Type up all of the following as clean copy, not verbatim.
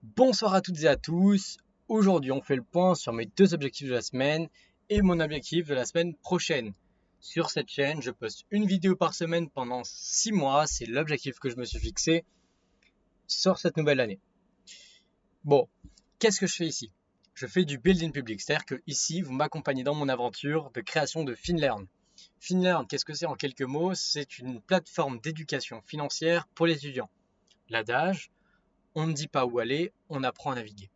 Bonsoir à toutes et à tous. Aujourd'hui, on fait le point sur mes deux objectifs de la semaine et mon objectif de la semaine prochaine. Sur cette chaîne, je poste une vidéo par semaine pendant 6 mois. C'est l'objectif que je me suis fixé sur cette nouvelle année. Bon, qu'est-ce que je fais ici? Je fais du building public, c'est-à-dire que ici, vous m'accompagnez dans mon aventure de création de FinLearn. FinLearn, qu'est-ce que c'est en quelques mots? C'est une plateforme d'éducation financière pour les étudiants. L'adage, on ne dit pas où aller, on apprend à naviguer.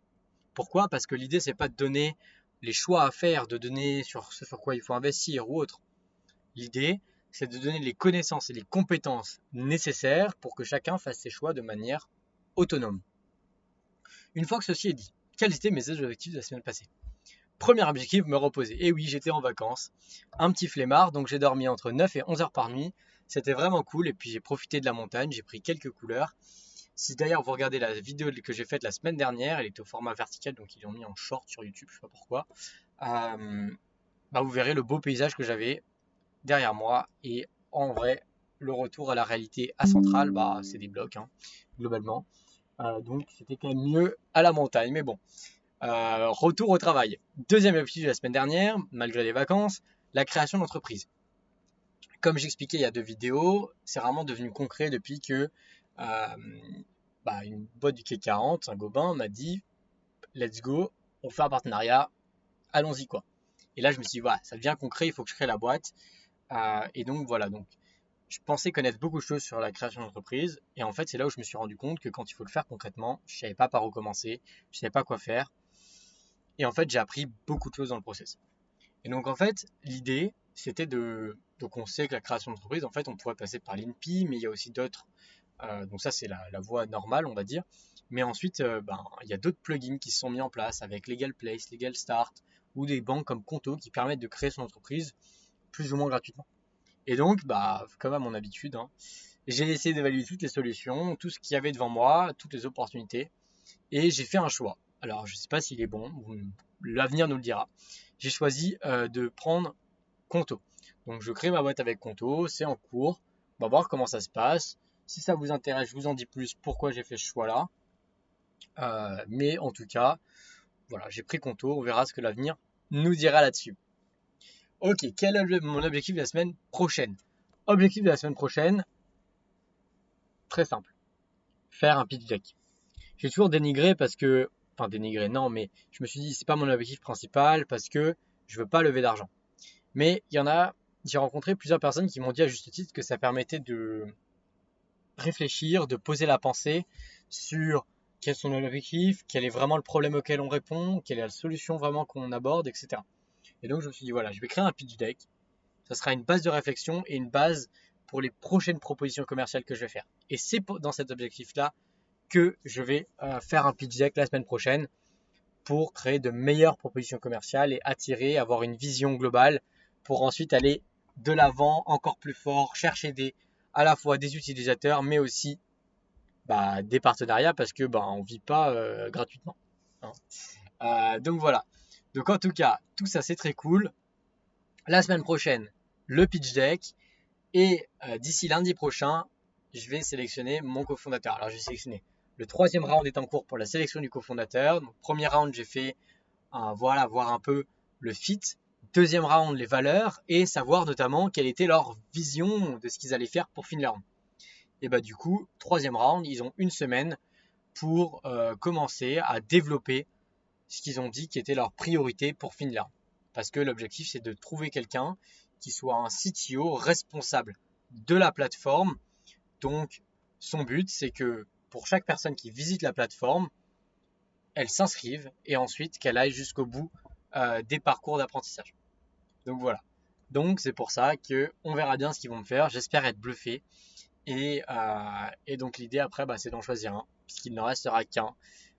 Pourquoi? Parce que l'idée, c'est pas de donner les choix à faire, de donner sur ce sur quoi il faut investir ou autre. L'idée, c'est de donner les connaissances et les compétences nécessaires pour que chacun fasse ses choix de manière autonome. Une fois que ceci est dit, quels étaient mes objectifs de la semaine passée? Premier objectif, me reposer. Et oui, j'étais en vacances, un petit flemmard, donc j'ai dormi entre 9 et 11 heures par nuit. C'était vraiment cool, et puis j'ai profité de la montagne, j'ai pris quelques couleurs. Si d'ailleurs vous regardez la vidéo que j'ai faite la semaine dernière, elle était au format vertical, donc ils l'ont mis en short sur YouTube, je sais pas pourquoi. Vous verrez le beau paysage que j'avais derrière moi. Et en vrai, le retour à la réalité à Centrale, c'est des blocs, hein, globalement. Donc c'était quand même mieux à la montagne. Mais bon, retour au travail. Deuxième objectif de la semaine dernière, malgré les vacances, la création d'entreprise. Comme j'expliquais il y a deux vidéos, c'est vraiment devenu concret depuis que une boîte du CAC 40, un Gobain, m'a dit let's go, on fait un partenariat, allons-y quoi. Et là je me suis dit voilà, ça devient concret, il faut que je crée la boîte. Et donc voilà, donc je pensais connaître beaucoup de choses sur la création d'entreprise. Et en fait c'est là où je me suis rendu compte que quand il faut le faire concrètement, je savais pas par où commencer, je savais pas quoi faire. Et en fait j'ai appris beaucoup de choses dans le process. Et donc en fait l'idée c'était de... Donc on sait que la création d'entreprise, en fait on pourrait passer par l'INPI, mais il y a aussi d'autres. Donc ça, c'est la voie normale, on va dire. Mais ensuite, il y a d'autres plugins qui se sont mis en place avec Legal Place, Legal Start ou des banques comme Conto qui permettent de créer son entreprise plus ou moins gratuitement. Et donc, comme à mon habitude, hein, j'ai essayé d'évaluer toutes les solutions, tout ce qu'il y avait devant moi, toutes les opportunités, et j'ai fait un choix. Alors, je ne sais pas s'il est bon, l'avenir nous le dira. J'ai choisi de prendre Conto. Donc, je crée ma boîte avec Conto, c'est en cours. On va voir comment ça se passe. Si ça vous intéresse, je vous en dis plus pourquoi j'ai fait ce choix-là. Mais en tout cas, voilà, j'ai pris Conto. On verra ce que l'avenir nous dira là-dessus. Ok, quel est mon objectif de la semaine prochaine? Objectif de la semaine prochaine, très simple. Faire un pitch deck. J'ai toujours dénigré parce que, enfin dénigré non, mais je me suis dit c'est pas mon objectif principal parce que je veux pas lever d'argent. Mais il y en a, j'ai rencontré plusieurs personnes qui m'ont dit à juste titre que ça permettait de réfléchir, de poser la pensée sur quels sont nos objectifs, quel est vraiment le problème auquel on répond, quelle est la solution vraiment qu'on aborde, etc. Et donc je me suis dit voilà, je vais créer un pitch deck. Ça sera une base de réflexion et une base pour les prochaines propositions commerciales que je vais faire. Et c'est dans cet objectif-là que je vais faire un pitch deck la semaine prochaine pour créer de meilleures propositions commerciales et attirer, avoir une vision globale pour ensuite aller de l'avant encore plus fort, chercher à la fois des utilisateurs mais aussi des partenariats parce que on vit pas gratuitement, hein. Donc voilà. Donc en tout cas, tout ça c'est très cool. La semaine prochaine, le pitch deck et d'ici lundi prochain, je vais sélectionner mon cofondateur. Alors j'ai sélectionné. Le troisième round est en cours pour la sélection du cofondateur. Donc premier round, j'ai fait voir un peu le fit. Deuxième round, les valeurs et savoir notamment quelle était leur vision de ce qu'ils allaient faire pour FinLearn. Et du coup, troisième round, ils ont une semaine pour commencer à développer ce qu'ils ont dit qui était leur priorité pour FinLearn. Parce que l'objectif, c'est de trouver quelqu'un qui soit un CTO responsable de la plateforme. Donc, son but, c'est que pour chaque personne qui visite la plateforme, elle s'inscrive et ensuite qu'elle aille jusqu'au bout des parcours d'apprentissage. Donc voilà. Donc c'est pour ça que on verra bien ce qu'ils vont me faire. J'espère être bluffé. Et donc l'idée après, c'est d'en choisir un, puisqu'il n'en restera qu'un.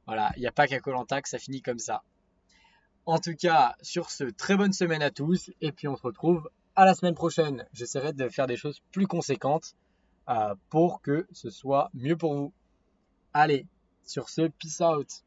Voilà, il n'y a pas qu'à koh que ça finit comme ça. En tout cas, sur ce, très bonne semaine à tous, et puis on se retrouve à la semaine prochaine. J'essaierai de faire des choses plus conséquentes pour que ce soit mieux pour vous. Allez, sur ce, peace out.